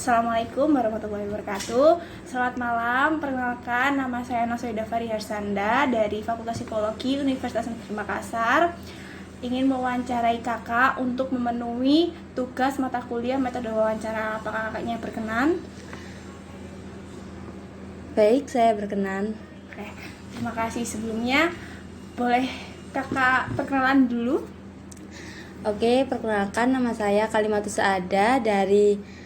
Assalamualaikum warahmatullahi wabarakatuh. Selamat malam, perkenalkan nama saya Nosoida Fariharsanda dari Fakultas Psikologi Universitas Negeri Makassar. Ingin mewawancarai kakak untuk memenuhi tugas mata kuliah metode wawancara. Apakah kakaknya berkenan? Baik, saya berkenan. Oke, terima kasih sebelumnya. Boleh kakak perkenalan dulu? Oke, perkenalkan nama saya Kalimatus Saada dari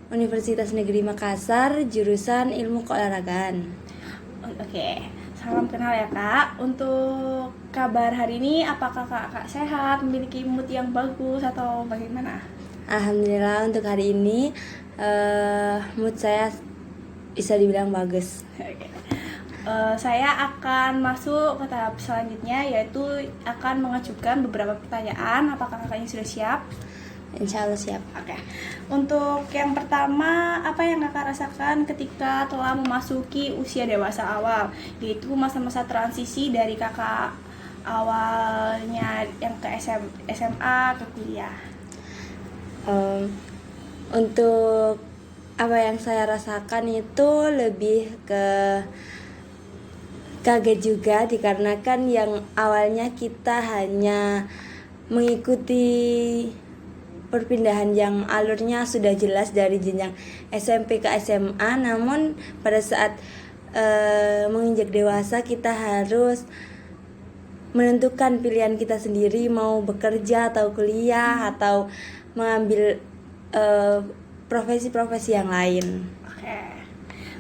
Universitas Negeri Makassar, jurusan Ilmu Keolahragaan. Oke, salam kenal ya kak. Untuk kabar hari ini, apakah kakak sehat, memiliki mood yang bagus atau bagaimana? Alhamdulillah untuk hari ini mood saya bisa dibilang bagus. Oke. Saya akan masuk ke tahap selanjutnya, yaitu akan mengajukan beberapa pertanyaan. Apakah kakaknya sudah siap? Insya Allah siap. Oke. Untuk yang pertama, apa yang kakak rasakan ketika telah memasuki usia dewasa awal, yaitu masa-masa transisi dari kakak awalnya yang ke SMA ke kuliah? Untuk apa yang saya rasakan itu lebih ke kaget juga, dikarenakan yang awalnya kita hanya mengikuti perpindahan yang alurnya sudah jelas dari jenjang SMP ke SMA, namun pada saat menginjak dewasa kita harus menentukan pilihan kita sendiri, mau bekerja atau kuliah atau mengambil profesi-profesi yang lain. Oke.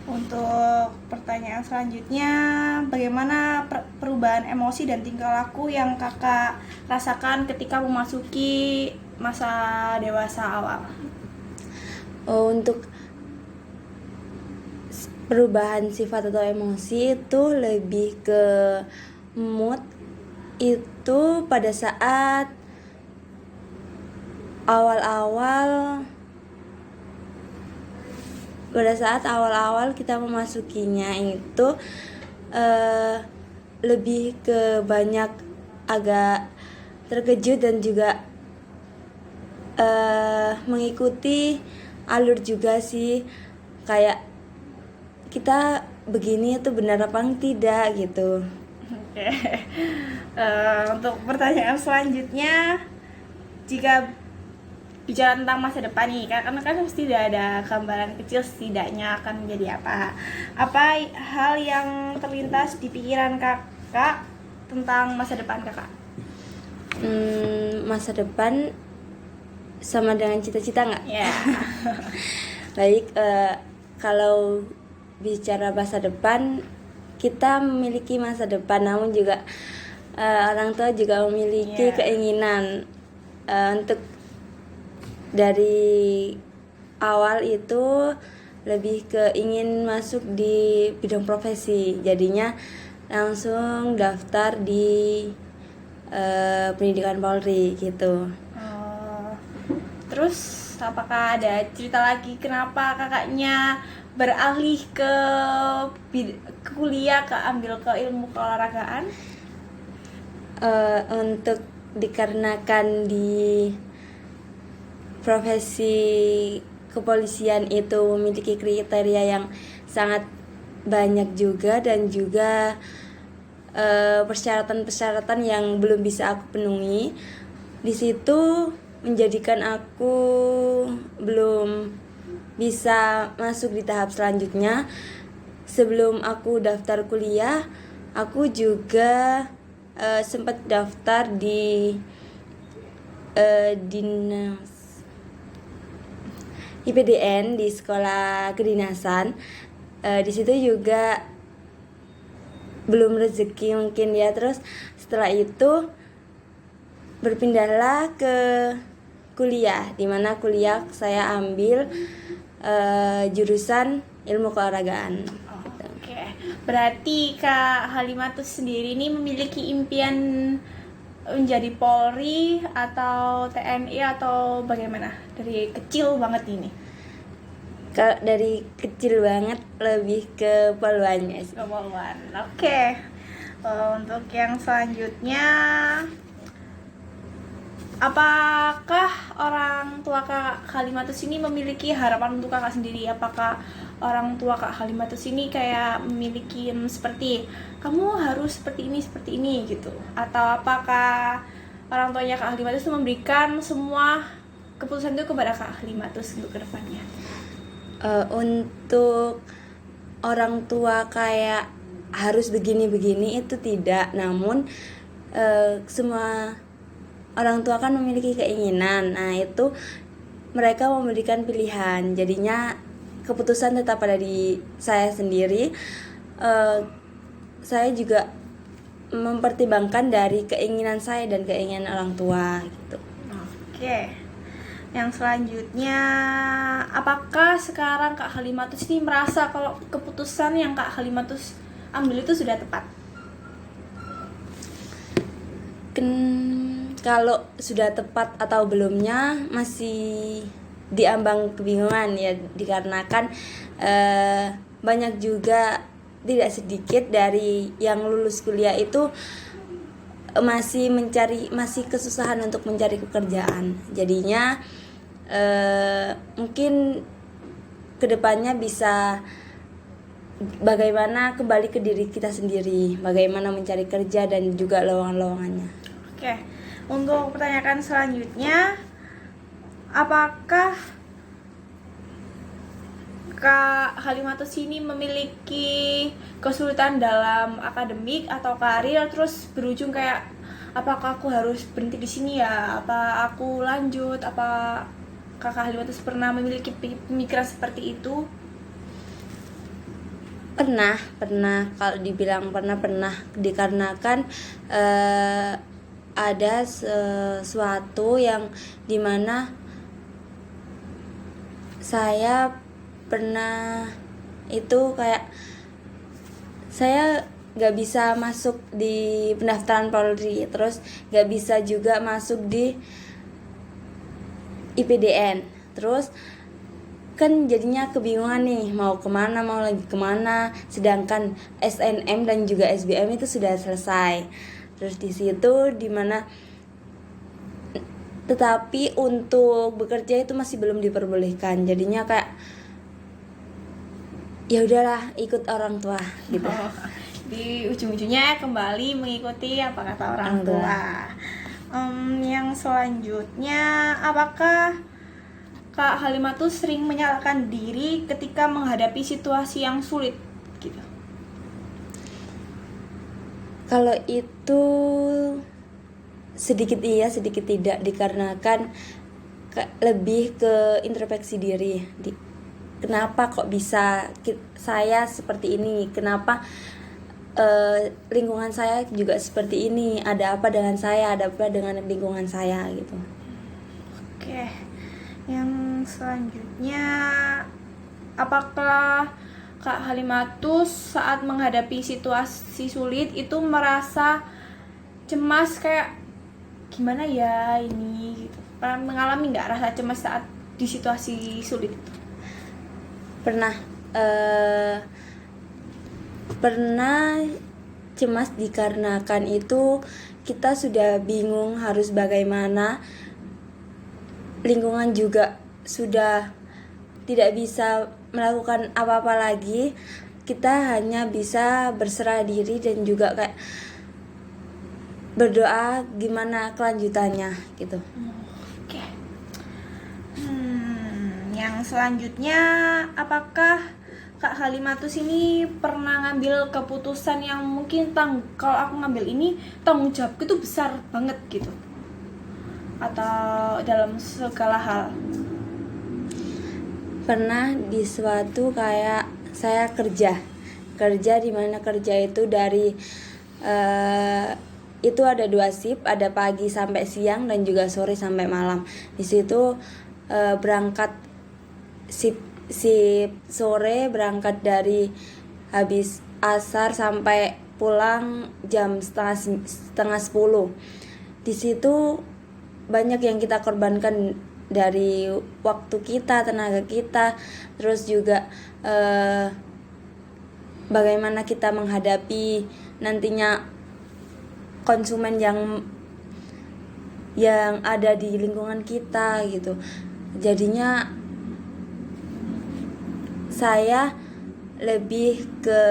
Untuk pertanyaan selanjutnya, bagaimana perubahan emosi dan tingkah laku yang kakak rasakan ketika memasuki masa dewasa awal? Untuk perubahan sifat atau emosi itu lebih ke mood, itu pada saat awal-awal kita memasukinya itu lebih ke banyak agak terkejut dan juga mengikuti alur juga sih, kayak kita begini itu benar apa tidak gitu. Oke. Untuk pertanyaan selanjutnya, jika bicara tentang masa depan nih, karena kan pasti ada gambaran kecil setidaknya akan menjadi apa hal yang terlintas di pikiran kakak tentang masa depan kakak? Masa depan sama dengan cita-cita nggak? Ya. Baik, kalau bicara masa depan, kita memiliki masa depan, namun juga orang tua juga memiliki keinginan untuk dari awal itu lebih ke ingin masuk di bidang profesi, jadinya langsung daftar di pendidikan Polri gitu. Terus apakah ada cerita lagi kenapa kakaknya beralih ke kuliah, ambil ke ilmu keolahragaan? Untuk dikarenakan di profesi kepolisian itu memiliki kriteria yang sangat banyak juga, dan juga persyaratan-persyaratan yang belum bisa aku penuhi. Di situ menjadikan aku belum bisa masuk di tahap selanjutnya. Sebelum aku daftar kuliah, aku juga sempat daftar di dinas IPDN, di sekolah kedinasan. Di situ juga belum rezeki mungkin ya. Terus setelah itu berpindahlah ke kuliah, dimana kuliah saya ambil jurusan ilmu keolahragaan. Oke, berarti Kak Halimatus sendiri ini memiliki impian menjadi Polri atau TNI atau bagaimana? Dari kecil banget ini? Dari kecil banget lebih ke poluannya sih. Poluan. Oke. Untuk yang selanjutnya, Apakah orang tua Kak Halimatus ini memiliki harapan untuk Kakak sendiri? Apakah orang tua Kak Halimatus ini kayak memiliki seperti kamu harus seperti ini gitu? Atau apakah orang tuanya Kak Halimatus itu memberikan semua keputusan itu kepada Kak Halimatus untuk kedepannya? Untuk orang tua kayak harus begini-begini itu tidak, namun semua orang tua kan memiliki keinginan. Nah, itu mereka memberikan pilihan. Jadinya keputusan tetap ada di saya sendiri. Saya juga mempertimbangkan dari keinginan saya dan keinginan orang tua gitu. Oke. Yang selanjutnya, apakah sekarang Kak Halimatus ini merasa kalau keputusan yang Kak Halimatus ambil itu sudah tepat? Kalau sudah tepat atau belumnya masih diambang kebingungan ya, dikarenakan banyak juga tidak sedikit dari yang lulus kuliah itu masih kesusahan untuk mencari pekerjaan. Jadinya mungkin kedepannya bisa bagaimana kembali ke diri kita sendiri, bagaimana mencari kerja dan juga lowongan-lowongannya. Oke, untuk pertanyaan selanjutnya, apakah Kak Halimatus ini memiliki kesulitan dalam akademik atau karir, terus berujung kayak apakah aku harus berhenti di sini ya? Apa aku lanjut? Apa Kakak Halimatus pernah memiliki pemikiran seperti itu? Pernah. Kalau dibilang pernah dikarenakan ada sesuatu yang dimana saya pernah itu kayak saya gak bisa masuk di pendaftaran Polri, terus gak bisa juga masuk di IPDN, terus kan jadinya kebingungan nih mau lagi kemana, sedangkan SNM dan juga SBM itu sudah selesai. Terus di situ dimana tetapi untuk bekerja itu masih belum diperbolehkan, jadinya kayak ya udahlah ikut orang tua gitu. Di ujung-ujungnya kembali mengikuti apa kata orang tua. Yang selanjutnya, apakah Kak Halimatus sering menyalahkan diri ketika menghadapi situasi yang sulit gitu? Kalau itu sedikit iya, sedikit tidak, dikarenakan lebih ke introspeksi diri. Kenapa kok bisa saya seperti ini? Kenapa lingkungan saya juga seperti ini? Ada apa dengan saya? Ada apa dengan lingkungan saya gitu? Oke. Yang selanjutnya, apakah Kak Halimatus saat menghadapi situasi sulit itu merasa cemas kayak gimana ya ini gitu? Pernah mengalami nggak rasa cemas saat di situasi sulit itu? Pernah cemas dikarenakan itu kita sudah bingung harus bagaimana, lingkungan juga sudah tidak bisa melakukan apa-apa lagi, kita hanya bisa berserah diri dan juga kayak berdoa gimana kelanjutannya gitu. Oke. Yang selanjutnya, apakah Kak Halimatus ini pernah ngambil keputusan yang mungkin kalau aku ngambil ini tanggung jawabku itu besar banget gitu, atau dalam segala hal? Pernah di suatu kayak saya kerja di mana kerja itu dari itu ada 2 shift, ada pagi sampai siang dan juga sore sampai malam. Di situ berangkat shift sore, berangkat dari habis asar sampai pulang jam setengah 10. Di situ banyak yang kita korbankan dari waktu kita, tenaga kita, terus juga bagaimana kita menghadapi nantinya konsumen yang ada di lingkungan kita gitu. Jadinya saya lebih ke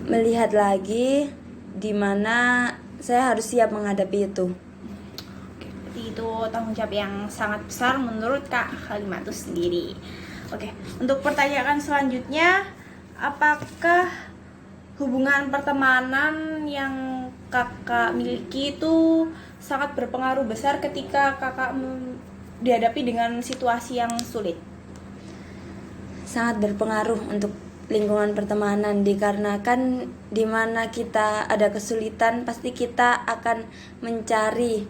melihat lagi di mana saya harus siap menghadapi itu. Oke, berarti itu tanggung jawab yang sangat besar menurut Kak Halimatus sendiri. Oke, untuk pertanyaan selanjutnya, apakah hubungan pertemanan yang kakak miliki itu sangat berpengaruh besar ketika kakak dihadapi dengan situasi yang sulit? Sangat berpengaruh untuk lingkungan pertemanan, dikarenakan dimana kita ada kesulitan pasti kita akan mencari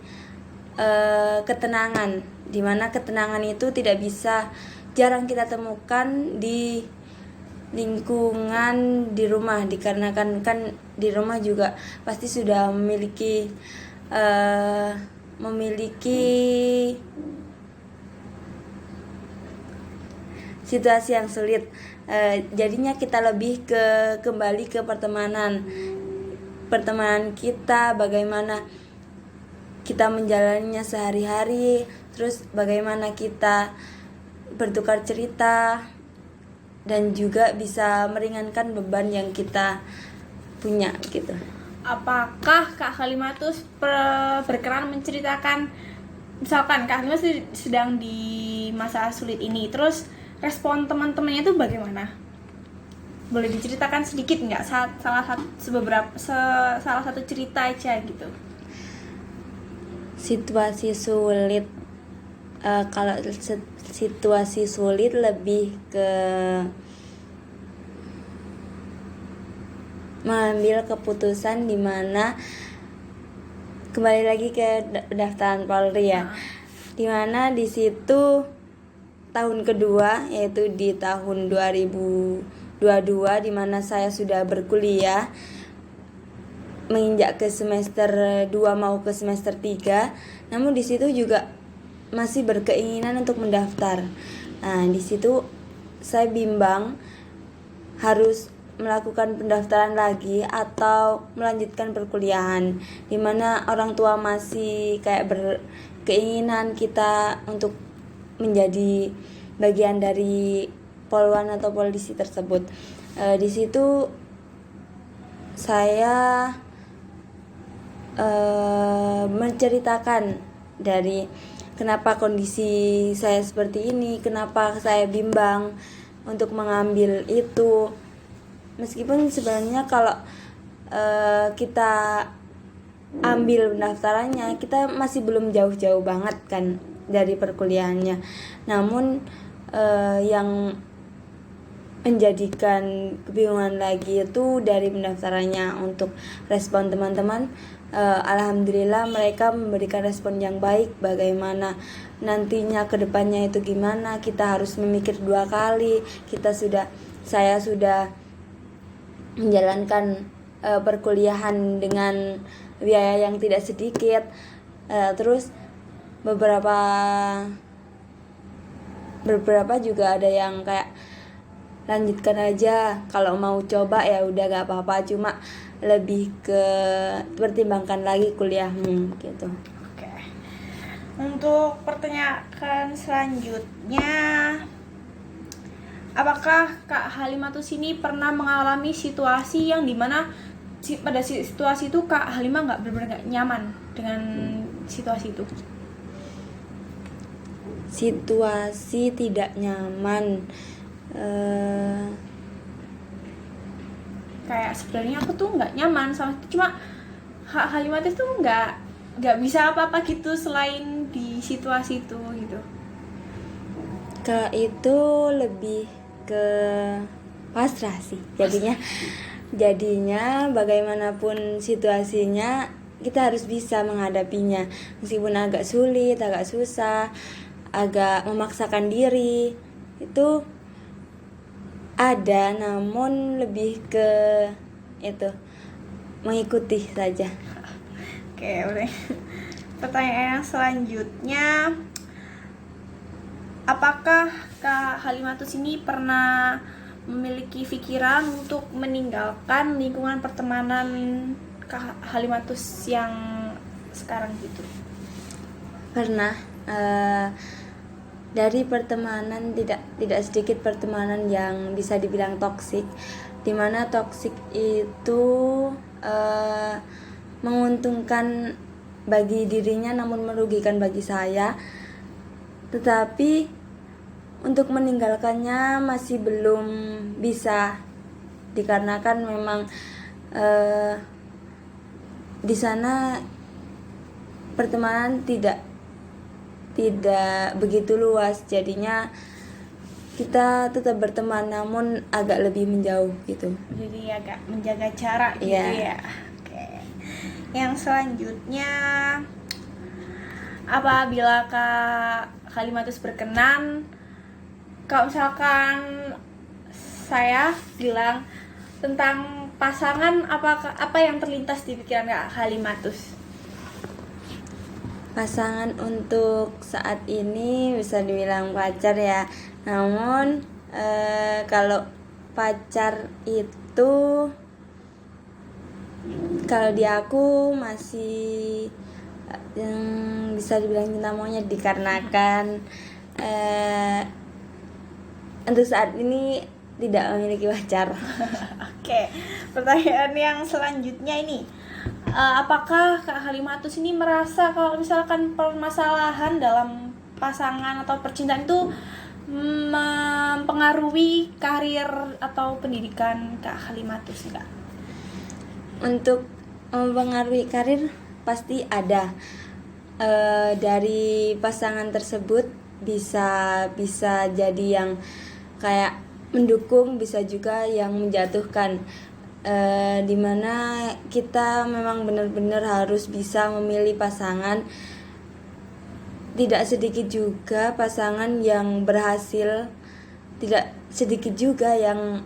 ketenangan, dimana ketenangan itu jarang kita temukan di lingkungan di rumah, dikarenakan kan di rumah juga pasti sudah memiliki situasi yang sulit. Jadinya kita lebih kembali ke pertemanan kita, bagaimana kita menjalaninya sehari-hari, terus bagaimana kita bertukar cerita dan juga bisa meringankan beban yang kita punya gitu. Apakah Kak Halimatus berkenan menceritakan, misalkan Kak Halimatus sedang di masa sulit ini, terus respon teman-temannya itu bagaimana? Boleh diceritakan sedikit nggak? Salah satu cerita aja gitu. Situasi sulit, kalau situasi sulit lebih ke mengambil keputusan di mana kembali lagi ke pendaftaran Polri ya, di mana di situ tahun kedua, yaitu di tahun 2022, di mana saya sudah berkuliah menginjak ke semester 2 mau ke semester 3. Namun di situ juga masih berkeinginan untuk mendaftar. Nah, di situ saya bimbang harus melakukan pendaftaran lagi atau melanjutkan perkuliahan, di mana orang tua masih kayak berkeinginan kita untuk menjadi bagian dari polwan atau polisi tersebut. Di situ saya menceritakan dari kenapa kondisi saya seperti ini, kenapa saya bimbang untuk mengambil itu. Meskipun sebenarnya kalau kita ambil pendaftarannya, kita masih belum jauh-jauh banget kan dari perkuliahannya. Namun yang menjadikan kebingungan lagi itu dari pendaftarannya. Untuk respon teman-teman, alhamdulillah mereka memberikan respon yang baik. Bagaimana nantinya kedepannya itu gimana, kita harus memikir 2 kali. Saya sudah menjalankan perkuliahan dengan biaya yang tidak sedikit. Terus beberapa juga ada yang kayak lanjutkan aja, kalau mau coba ya udah gak apa-apa, cuma lebih ke pertimbangkan lagi kuliahmu gitu. Oke. Untuk pertanyaan selanjutnya, apakah Kak Halimatus ini pernah mengalami situasi yang dimana pada situasi itu Kak Halimah benar-benar nggak nyaman dengan situasi itu? Situasi tidak nyaman, kayak sebenarnya aku tuh nggak nyaman sama itu, cuma Kak Halimatus tuh nggak bisa apa-apa gitu selain di situasi itu gitu. Kalau itu lebih ke pasrah sih jadinya bagaimanapun situasinya kita harus bisa menghadapinya, meskipun agak sulit, agak susah, agak memaksakan diri itu ada, namun lebih ke itu mengikuti saja. Oke, udah. Pertanyaan selanjutnya, apakah Kak Halimatus ini pernah memiliki pikiran untuk meninggalkan lingkungan pertemanan Kak Halimatus yang sekarang gitu? Pernah dari pertemanan, tidak sedikit pertemanan yang bisa dibilang toksik, dimana toksik itu menguntungkan bagi dirinya namun merugikan bagi saya, tetapi untuk meninggalkannya masih belum bisa, dikarenakan memang di sana pertemanan tidak begitu luas, jadinya kita tetap berteman namun agak lebih menjauh gitu. Jadi agak menjaga jarak gitu Iya. ya. Oke. Yang selanjutnya, apabila Kak Halimatus berkenan, kalau misalkan saya bilang tentang pasangan, apa yang terlintas di pikiran Kak Halimatus? Pasangan untuk saat ini bisa dibilang pacar ya, namun kalau pacar itu, kalau di aku masih yang bisa dibilang cinta monyet, dikarenakan untuk saat ini tidak memiliki pacar. Oke, pertanyaan yang selanjutnya ini, apakah Kak Halimatus ini merasa kalau misalkan permasalahan dalam pasangan atau percintaan itu mempengaruhi karir atau pendidikan Kak Halimatus Kak? Untuk mempengaruhi karir pasti ada. Dari pasangan tersebut bisa jadi yang kayak mendukung, bisa juga yang menjatuhkan, dimana kita memang benar-benar harus bisa memilih pasangan. Tidak sedikit juga pasangan yang berhasil, tidak sedikit juga yang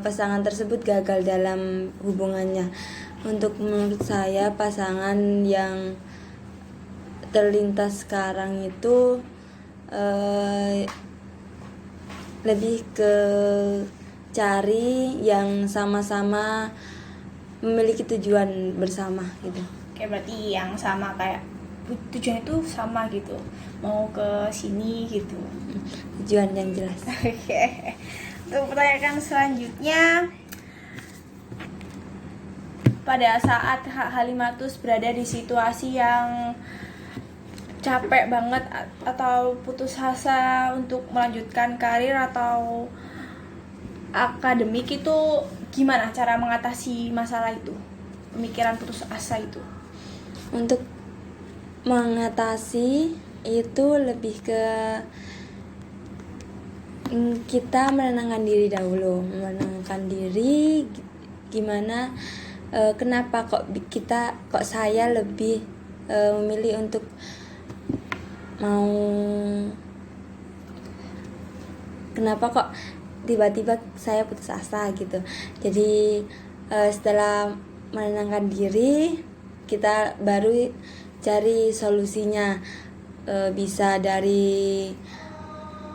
pasangan tersebut gagal dalam hubungannya. Untuk menurut saya, pasangan yang terlintas sekarang itu lebih ke cari yang sama-sama memiliki tujuan bersama gitu. Oke, berarti yang sama, kayak tujuan itu sama gitu, mau ke sini gitu. Tujuan yang jelas. Oke. Untuk pertanyaan selanjutnya, pada saat Kak Halimatus berada di situasi yang capek banget atau putus asa untuk melanjutkan karir atau akademik, itu gimana cara mengatasi masalah itu, pemikiran putus asa itu? Untuk mengatasi itu lebih ke kita menenangkan diri dahulu, menenangkan diri gimana, kenapa kok saya lebih memilih untuk mau, kenapa kok tiba-tiba saya putus asa gitu. Jadi setelah menenangkan diri, kita baru cari solusinya. Bisa dari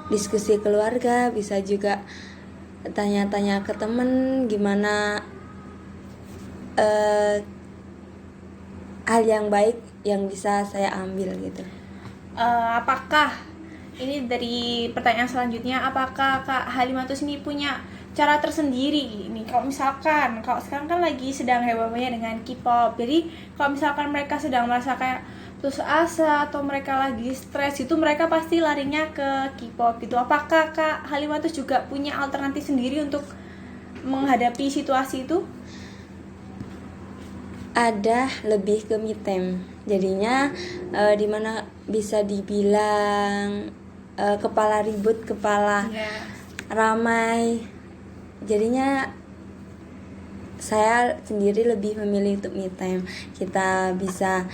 diskusi keluarga, bisa juga tanya-tanya ke temen gimana hal yang baik yang bisa saya ambil gitu. Apakah ini dari pertanyaan selanjutnya, apakah Kak Halimatus ini punya cara tersendiri nih, kalau misalkan kalau sekarang kan lagi sedang heboh-hebohnya dengan K-pop, jadi kalau misalkan mereka sedang merasa kayak putus asa atau mereka lagi stres itu, mereka pasti larinya ke K-pop gitu. Apakah Kak Halimatus juga punya alternatif sendiri untuk menghadapi situasi itu? Ada, lebih ke me time. Jadinya dimana bisa dibilang kepala ribut, kepala ramai. Jadinya saya sendiri lebih memilih untuk me time. Kita bisa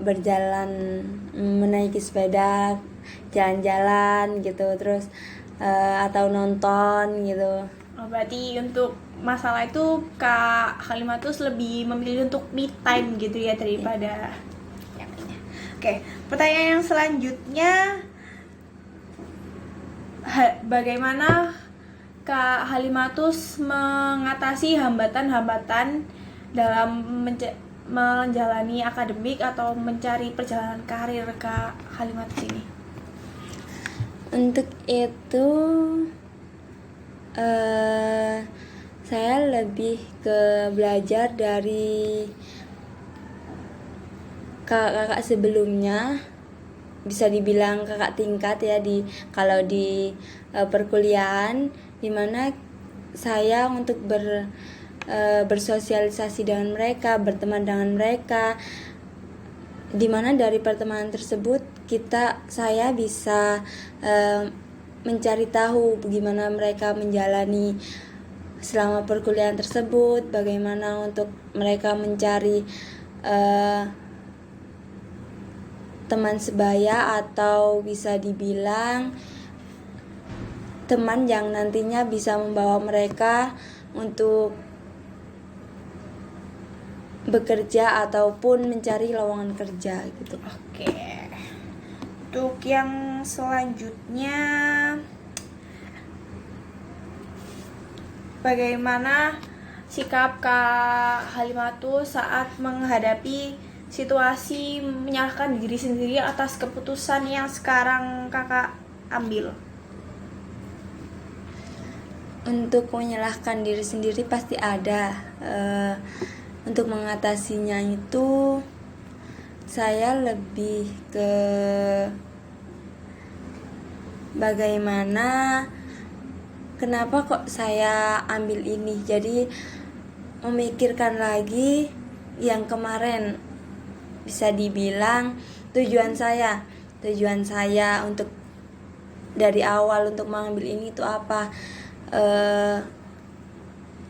berjalan, menaiki sepeda, jalan-jalan gitu, terus atau nonton gitu. Oh, berarti untuk masalah itu Kak Halimatus lebih memilih untuk me time gitu ya daripada yang lainnya. Oke, pertanyaan yang selanjutnya, bagaimana Kak Halimatus mengatasi hambatan-hambatan dalam menjalani akademik atau mencari perjalanan karir Kak Halimatus ini? Untuk itu saya lebih ke belajar dari kakak-kakak sebelumnya, bisa dibilang kakak tingkat ya kalau di perkuliahan, dimana saya untuk bersosialisasi dengan mereka, berteman dengan mereka, dimana dari pertemanan tersebut saya bisa mencari tahu bagaimana mereka menjalani selama perkuliahan tersebut, bagaimana untuk mereka mencari teman sebaya atau bisa dibilang teman yang nantinya bisa membawa mereka untuk bekerja ataupun mencari lowongan kerja gitu. Oke. Untuk yang selanjutnya, bagaimana sikap Kak Halimatus saat menghadapi situasi menyalahkan diri sendiri atas keputusan yang sekarang Kakak ambil? Untuk menyalahkan diri sendiri pasti ada. Untuk mengatasinya itu saya lebih ke bagaimana, kenapa kok saya ambil ini, jadi memikirkan lagi yang kemarin, bisa dibilang tujuan saya untuk dari awal untuk mengambil ini itu apa,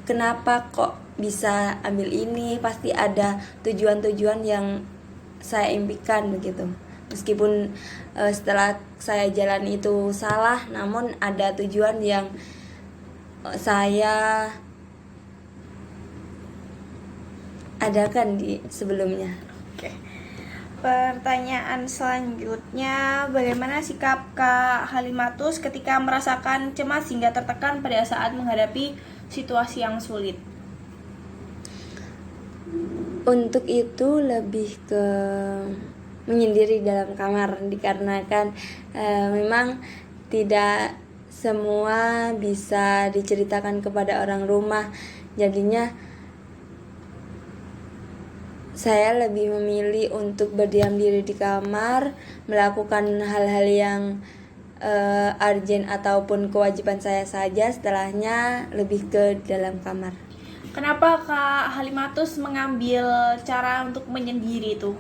kenapa kok bisa ambil ini, pasti ada tujuan-tujuan yang saya impikan begitu. Meskipun setelah saya jalan itu salah, namun ada tujuan yang saya adakan di sebelumnya. Oke. Pertanyaan selanjutnya, bagaimana sikap Kak Halimatus ketika merasakan cemas hingga tertekan pada saat menghadapi situasi yang sulit? Untuk itu lebih ke menyendiri dalam kamar, dikarenakan memang tidak semua bisa diceritakan kepada orang rumah, jadinya saya lebih memilih untuk berdiam diri di kamar, melakukan hal-hal yang urgent ataupun kewajiban saya saja, setelahnya lebih ke dalam kamar. Kenapa Kak Halimatus mengambil cara untuk menyendiri itu?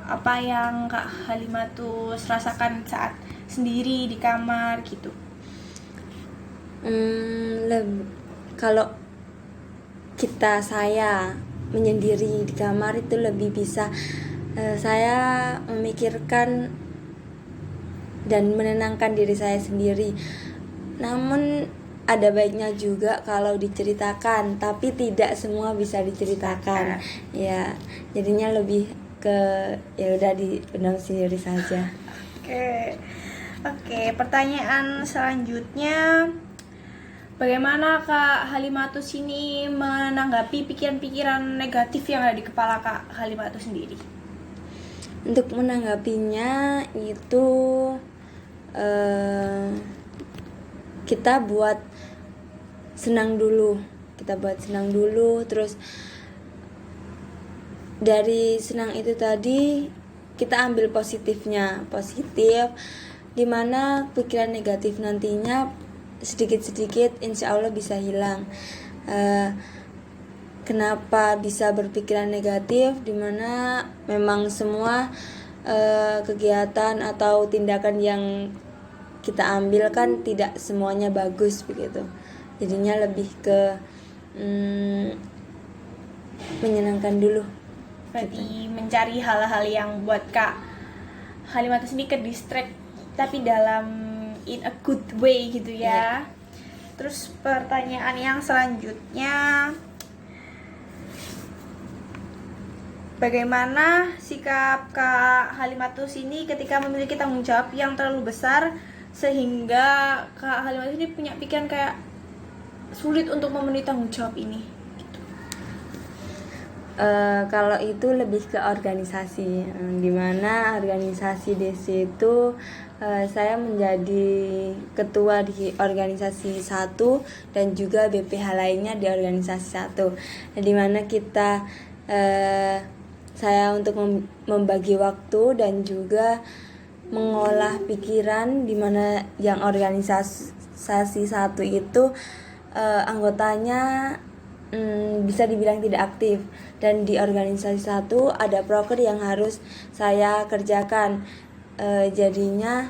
Apa yang Kak Halimatus rasakan saat sendiri di kamar gitu? Kalau saya menyendiri di kamar itu lebih bisa saya memikirkan dan menenangkan diri saya sendiri. Namun ada baiknya juga kalau diceritakan, tapi tidak semua bisa diceritakan. Ya, jadinya lebih ke ya udah dipendam sendiri saja. Oke, pertanyaan selanjutnya, bagaimana Kak Halimatus ini menanggapi pikiran-pikiran negatif yang ada di kepala Kak Halimatus sendiri? Untuk menanggapinya itu kita buat senang dulu, terus dari senang itu tadi kita ambil positif, dimana pikiran negatif nantinya sedikit-sedikit insya Allah bisa hilang. Kenapa bisa berpikiran negatif, dimana memang semua kegiatan atau tindakan yang kita ambil kan tidak semuanya bagus begitu, jadinya lebih ke menyenangkan dulu. Berarti mencari hal-hal yang buat Kak Halimatus ini ke distract, tapi dalam in a good way gitu ya. Terus pertanyaan yang selanjutnya, bagaimana sikap Kak Halimatus ini ketika memiliki tanggung jawab yang terlalu besar sehingga Kak Halimatus ini punya pikiran kayak sulit untuk memenuhi tanggung jawab ini? Kalau itu lebih ke organisasi, dimana organisasi DC itu saya menjadi ketua di organisasi satu dan juga BPH lainnya di organisasi satu, dimana kita saya untuk membagi waktu dan juga mengolah pikiran, dimana yang organisasi satu itu anggotanya bisa dibilang tidak aktif, dan di organisasi satu ada proker yang harus saya kerjakan. Jadinya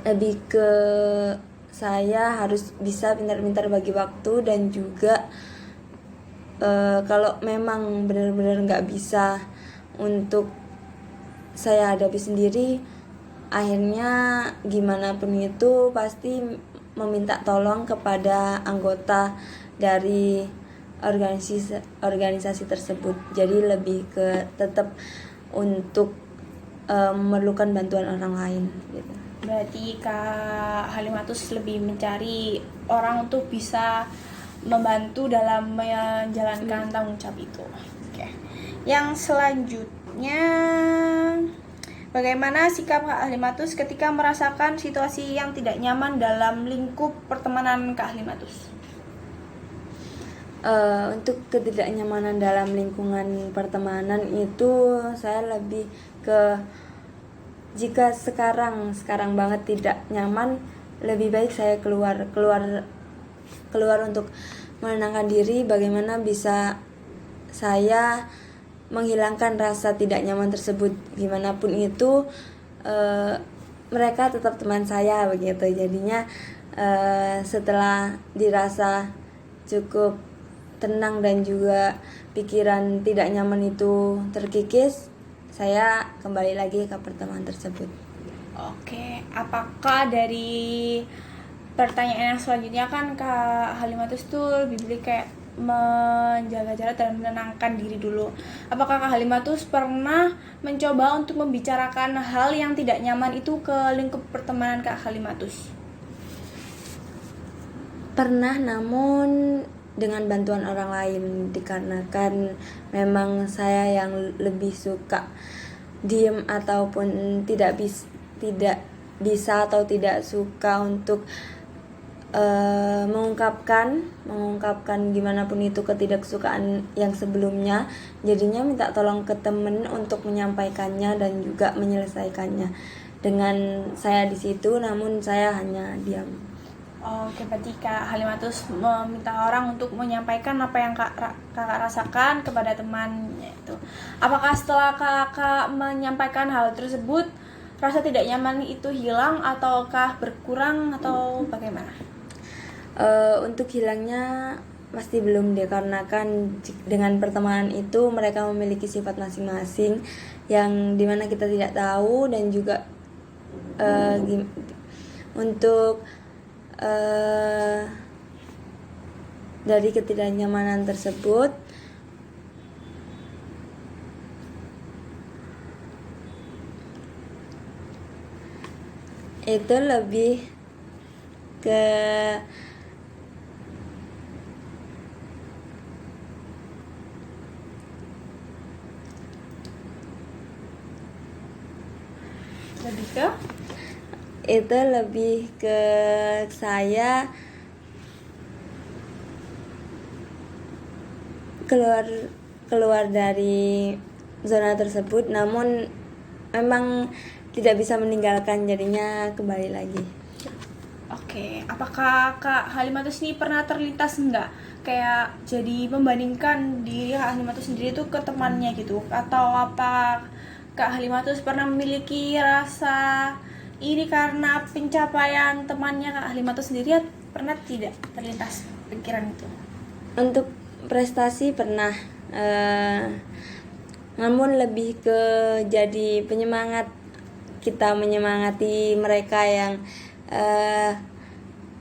lebih ke saya harus bisa pintar-pintar bagi waktu, dan juga kalau memang benar-benar nggak bisa untuk saya hadapi sendiri, akhirnya gimana pun itu pasti meminta tolong kepada anggota dari organisasi tersebut. Jadi lebih ke tetap untuk memerlukan bantuan orang lain gitu. Berarti Kak Halimatus lebih mencari orang untuk bisa membantu dalam menjalankan tanggung jawab itu. Oke. Yang selanjutnya, bagaimana sikap Kak Halimatus ketika merasakan situasi yang tidak nyaman dalam lingkup pertemanan Kak Halimatus? Untuk ketidaknyamanan dalam lingkungan pertemanan itu saya lebih ke, jika sekarang banget tidak nyaman, lebih baik saya keluar untuk menenangkan diri. Bagaimana bisa saya menghilangkan rasa tidak nyaman tersebut, gimana pun itu mereka tetap teman saya begitu. Jadinya setelah dirasa cukup tenang dan juga pikiran tidak nyaman itu terkikis, saya kembali lagi ke pertemuan tersebut. Oke, apakah dari pertanyaan yang selanjutnya kan Kak Halimatus tuh lebih baik kayak menjaga jarak dan menenangkan diri dulu. Apakah Kak Halimatus pernah mencoba untuk membicarakan hal yang tidak nyaman itu ke lingkup pertemanan Kak Halimatus? Pernah, namun dengan bantuan orang lain, dikarenakan memang saya yang lebih suka diem ataupun tidak bisa atau tidak suka untuk mengungkapkan gimana pun itu ketidaksukaan yang sebelumnya. Jadinya minta tolong ke temen untuk menyampaikannya dan juga menyelesaikannya dengan saya di situ, namun saya hanya diam. Oke, berarti Kak Halimatus meminta orang untuk menyampaikan apa yang kakak rasakan kepada temannya itu. Apakah setelah kakak menyampaikan hal tersebut, rasa tidak nyaman itu hilang ataukah berkurang atau bagaimana? Untuk hilangnya pasti belum, dikarenakan dengan pertemanan itu mereka memiliki sifat masing-masing yang dimana kita tidak tahu, dan juga untuk dari ketidaknyamanan tersebut itu lebih ke saya keluar dari zona tersebut, namun memang tidak bisa meninggalkan, jadinya kembali lagi. Oke, apakah Kak Halimatus ini pernah terlintas enggak kayak jadi membandingkan diri Kak Halimatus sendiri itu ke temannya gitu, atau apa Kak Halimatus pernah memiliki rasa ini karena pencapaian temannya Kak Halimatus sendiri, pernah tidak terlintas pikiran itu? Untuk prestasi pernah, namun lebih ke jadi penyemangat, kita menyemangati mereka yang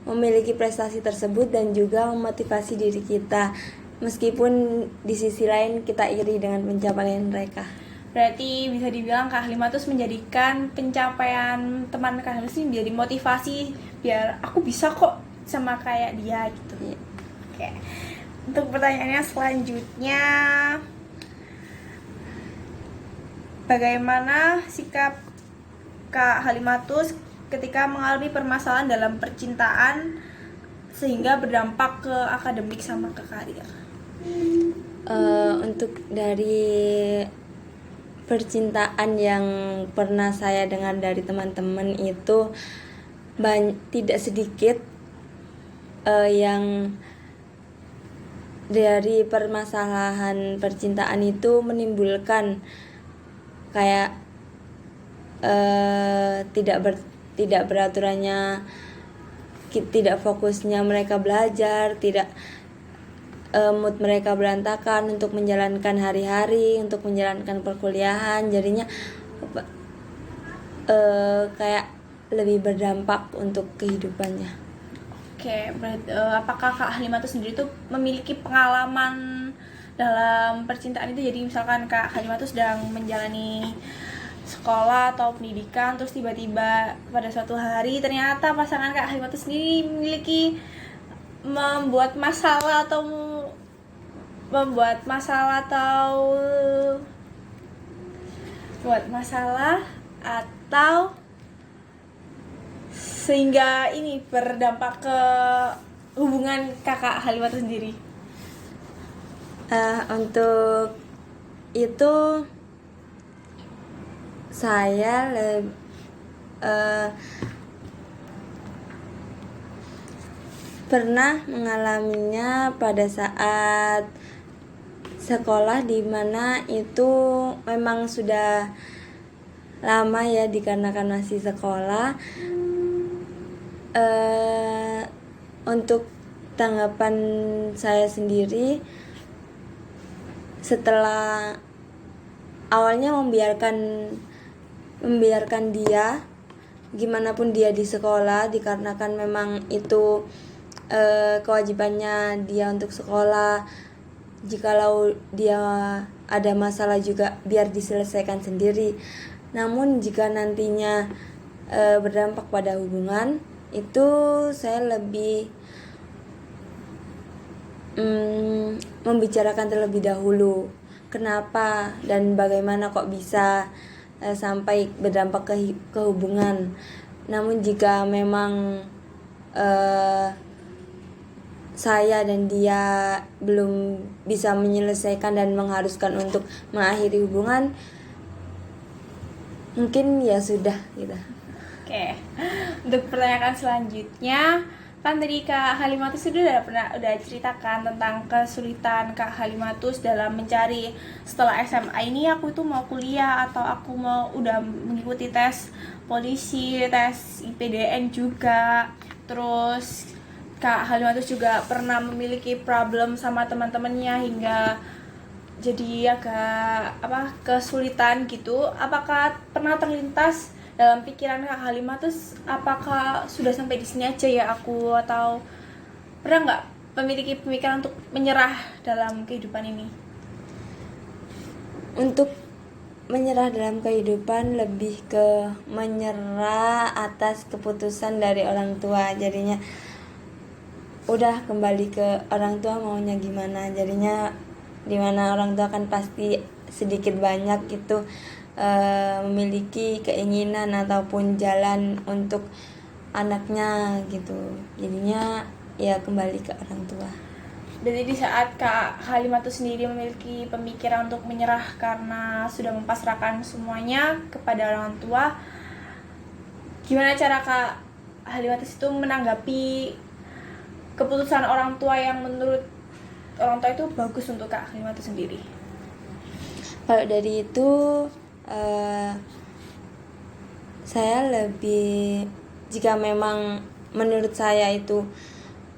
memiliki prestasi tersebut, dan juga memotivasi diri kita meskipun di sisi lain kita iri dengan pencapaian mereka. Berarti bisa dibilang Kak Halimatus menjadikan pencapaian teman Kak Halimatus ini menjadi motivasi biar aku bisa kok sama kayak dia gitu. Iya. Oke. Untuk pertanyaannya selanjutnya, bagaimana sikap Kak Halimatus ketika mengalami permasalahan dalam percintaan sehingga berdampak ke akademik sama ke karir? Untuk dari percintaan yang pernah saya dengar dari teman-teman itu tidak sedikit yang dari permasalahan percintaan itu menimbulkan kayak tidak beraturannya, tidak fokusnya mereka belajar, tidak mood mereka berantakan untuk menjalankan hari-hari, untuk menjalankan perkuliahan, jadinya kayak lebih berdampak untuk kehidupannya. Oke, berarti apakah Kak Halimatus sendiri tuh memiliki pengalaman dalam percintaan itu? Jadi misalkan Kak Halimatus sedang menjalani sekolah atau pendidikan, terus tiba-tiba pada suatu hari ternyata pasangan Kak Halimatus sendiri memiliki membuat masalah atau buat masalah atau sehingga ini berdampak ke hubungan Kakak Halimatus sendiri. Untuk itu saya pernah mengalaminya pada saat sekolah, di mana itu memang sudah lama ya, dikarenakan masih sekolah. Untuk tanggapan saya sendiri, setelah awalnya membiarkan dia gimana pun dia di sekolah, dikarenakan memang itu kewajibannya dia untuk sekolah. Jikalau dia ada masalah juga biar diselesaikan sendiri. Namun jika nantinya berdampak pada hubungan, itu saya lebih membicarakan terlebih dahulu kenapa dan bagaimana kok bisa sampai berdampak ke hubungan. Namun jika memang saya dan dia belum bisa menyelesaikan dan mengharuskan untuk mengakhiri hubungan, mungkin ya sudah gitu. Oke, untuk pertanyaan selanjutnya, kan tadi Kak Halimatus udah ceritakan tentang kesulitan Kak Halimatus dalam mencari setelah SMA ini aku itu mau kuliah atau aku mau udah mengikuti tes polisi, tes IPDN juga. Terus Kak Halimatus juga pernah memiliki problem sama teman-temannya hingga jadi agak kesulitan gitu. Apakah pernah terlintas dalam pikiran Kak Halimatus, apakah sudah sampai di sini aja ya aku, atau pernah nggak memiliki pemikiran untuk menyerah dalam kehidupan ini? Untuk menyerah dalam kehidupan lebih ke menyerah atas keputusan dari orang tua, jadinya udah kembali ke orang tua maunya gimana, jadinya dimana orang tua kan pasti sedikit banyak itu memiliki keinginan ataupun jalan untuk anaknya gitu, jadinya ya kembali ke orang tua. Jadi di saat Kak Halimatus sendiri memiliki pemikiran untuk menyerah karena sudah mempasrahkan semuanya kepada orang tua, gimana cara Kak Halimatus itu menanggapi keputusan orang tua yang menurut orang tua itu bagus untuk Kak Halimatus sendiri? Kalau dari itu saya lebih, jika memang menurut saya itu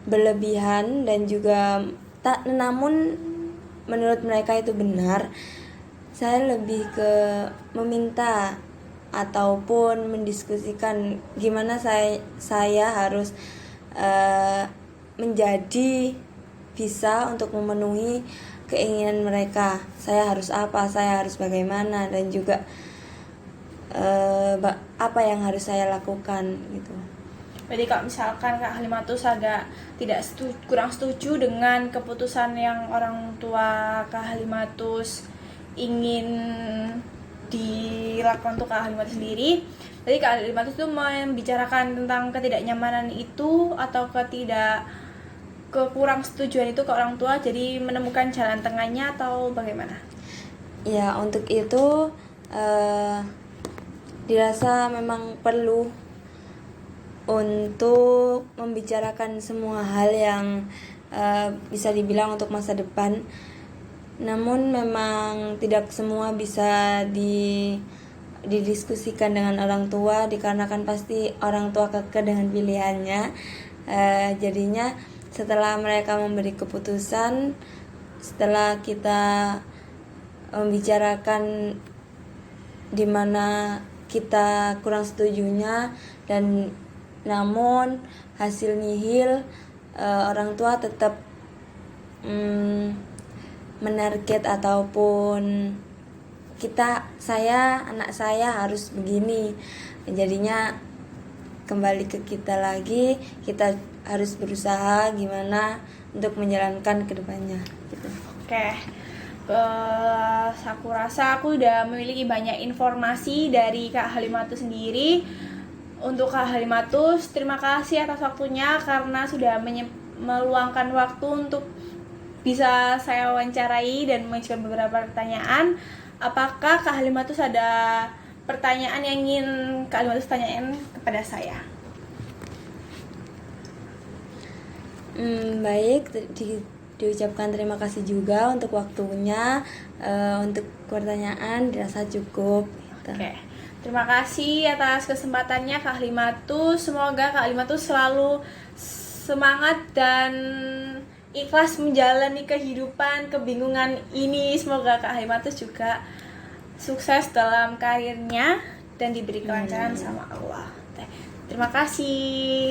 berlebihan dan juga namun menurut mereka itu benar, saya lebih ke meminta ataupun mendiskusikan gimana saya harus menjadi bisa untuk memenuhi keinginan mereka. Saya harus apa, saya harus bagaimana, dan juga apa yang harus saya lakukan gitu. Berarti kalau misalkan Kak Halimatus agak kurang setuju dengan keputusan yang orang tua Kak Halimatus ingin dilakukan untuk Kak Halimatus sendiri, jadi Kak Halimatus itu membicarakan tentang ketidaknyamanan itu atau kekurang setujuan itu ke orang tua, jadi menemukan jalan tengahnya atau bagaimana? Ya, untuk itu dirasa memang perlu untuk membicarakan semua hal yang bisa dibilang untuk masa depan. Namun memang tidak semua bisa didiskusikan dengan orang tua, dikarenakan pasti orang tua kekeh dengan pilihannya. Jadinya setelah mereka memberi keputusan, setelah kita membicarakan di mana kita kurang setujunya, dan namun hasil nihil, orang tua tetap menarget ataupun anak saya harus begini. Jadinya kembali ke kita lagi, kita harus berusaha gimana untuk menjalankan ke depannya gitu. Oke. Aku rasa aku udah memiliki banyak informasi dari Kak Halimatus sendiri. Untuk Kak Halimatus, terima kasih atas waktunya karena sudah meluangkan waktu untuk bisa saya wawancarai dan mengajukan beberapa pertanyaan. Apakah Kak Halimatus ada pertanyaan yang ingin Kak Halimatus tanyain kepada saya? Baik, diucapkan terima kasih juga untuk waktunya. Untuk pertanyaan dirasa cukup gitu. Oke. Terima kasih atas kesempatannya Kak Halimatus. Semoga Kak Halimatus selalu semangat dan ikhlas menjalani kehidupan kebingungan ini. Semoga Kak Halimatus juga sukses dalam karirnya dan diberi kelancaran sama Allah. Terima kasih.